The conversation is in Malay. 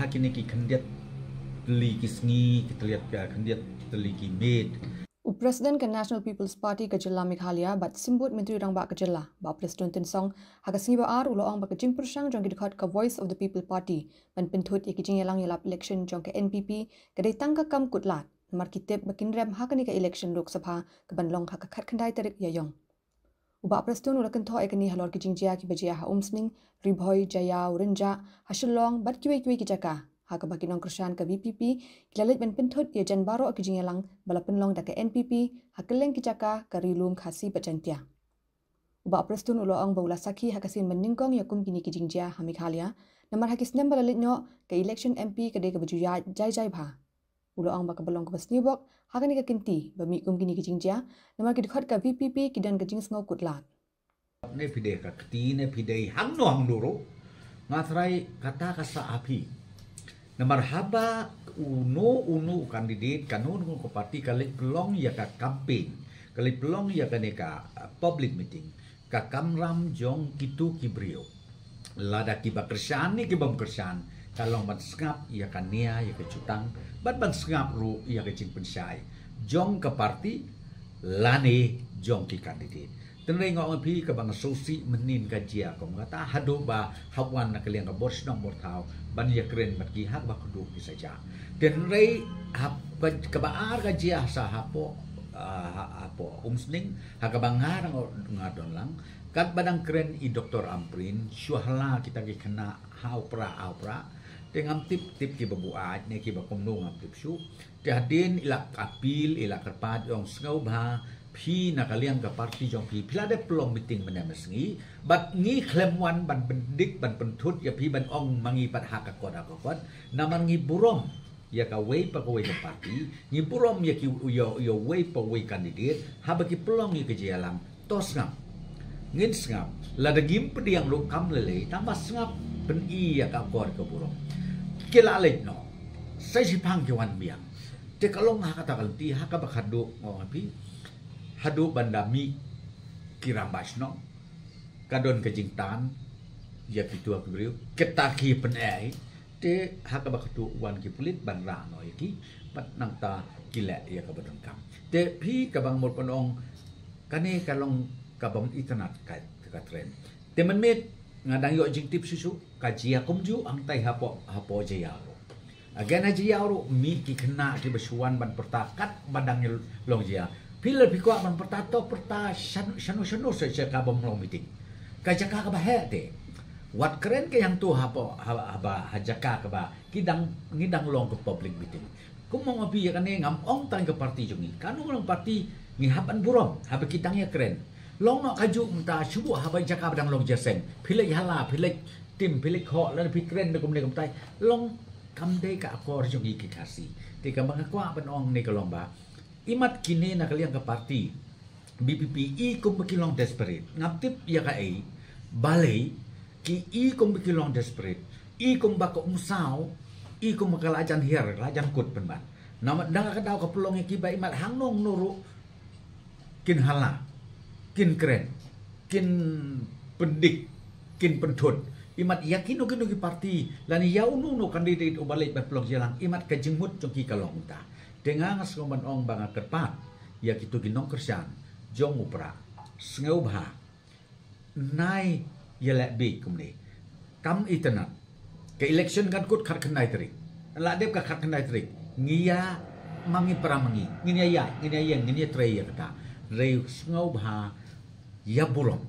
hakini ki kandiat teli ki sngi kita lihat kandiat teli ki med. Presiden ke National People's Party ke Jela Meghalaya bat simbut Menteri Rang Bak ke Jela. Ba Presiden Tensong haga singi ba ar ulo ang bak jing persang jong dekat ke Voice of the People Party ban pentut iki jing yalang yalap election jong ke NPP ke dai tangka kam kutlat. Mar kitep bakin rem hakani ke election Lok Sabha ke banlong hak khat khandai tarik yayong. Uba Presiden ula kentho ekani halor ki jing jia ki bajia ha umsning ribhoi jaya urenja hasilong bat kiwe ki jaka. Haka bagi nong kersan ke VPP, ilalit ben pentut ia jan baro ke jingelang bala penlong da ke NPP, hakeleng kicaka ke rilum khasi bacantia. Uba Presiden ulo ang baula saki hakasin meningkong yakum kini ki jingja ha Meghalaya, namar hakis nem bala litnyo ke election MP ke de ke baju jai bha. Ulo ang baka belong ke basnibok, hakani ke kinti bami kum kini ki jingja, namar ki dikhat ke VPP ki dan ke jing ngau kutlat. Ne pide ka kti ne pide hang no hang duro. Ngatrai kata kasa api. Namar haba uno kandidat kanun ko parti kali pelong ya ka campaign kali pelong ya ka neka public meeting ka kamram jong kitu kibrio lada kiba kersan ni kibam kersan kalong ban skap ya ka nia ya ka cutang ban skap ru ya ka cing pensai jong ka parti lane jong ki kandidat tenrei ngok pi ka bang sosi menin ka jia ko ngata hadu ba hawan na kaliang ka bos nong mortau ban ya keren mat ki hak ba kudu ki saja tenrei hap ka ba ar ka jia sa hapo apo umsning hak bang ngadon lang kat badang keren i Dr. Amprin syuhala kita ki kena hau pra dengan tip ki babuat ne ki ba komno ngam tip syu tiadin ilak apil ilak kerpat yong sngau ba pi nakaliang ke parti jong pi pila de pelong meeting menemesengi bat ngi klemwan ban bendik ban pentut ya pi ban ong mangi pat hak akod naman ngi burom ya ka wei pa ko wei ke parti ngi burom ya ki yo wei pa wei kandidat haba ki pelong ngi ke jalang tos ngam ngin ngam la de gim pediang lu kam lele tambah ngap ben i ya ka akod ke burom kila lek no sai si pang ke wan biang te kalong ha kata kalti ha ka bakadu ngong pi hadu bandami kirambas no kadon kejingtan ya pitu aku beriu ketaki penai te haka bakatu wan ki pulit ban ra no iki pat nang ta kila ya ka badang kam te pi ka bang mor ponong kane kalong ka bang internet ka tren te man met ngadang yo jing tip susu ka jia kumju ang tai hapo jaya ro again jaya ro mi ki kena ki basuan ban pertakat badang long jia Pila pikwa man pertato shanu saja kabam long meeting. Kajaka ka ba hete. Wat keren ke yang tu haba hajaka ka ba ngidang long ke public meeting. Kung mo mabi ya kane ngam ong tang ke parti jungi. Kanu long parti ngihapan burom haba kitang ya keren. Long no kaju mta subu haba jaka badang long jaseng. Pila hala pila tim pila kho la pi keren kum ne kum tai. Long kam dei ka akor jungi ki kasi. Ti ka mangakwa ban ong ne ka long ba. Imat kini na kaliang ke parti BPP i kum bekilong desperate ngaptip ya ka ai balai ki i kum bekilong desperate i kum bako umsau i kum makalajan hier lajan kut penban nama dang ka daw ka pelong ki ba imat hangnong nuru kin hala kin keren kin pendik kin pentut imat yakin ugi parti lani yaunu no kandidat ubalai ba pelong jalang imat ka jengmut jongki kalong ta dengan sekoman ong banga kerpat ya kitu ginong kersan jong upra sngau bha nai yelek bi kumni kam internet ke election kan kut khat khnai trik la dep ka khat khnai trik ngia mangi pramangi ngia ya ngia tre ya kata rei sngau bha ya burom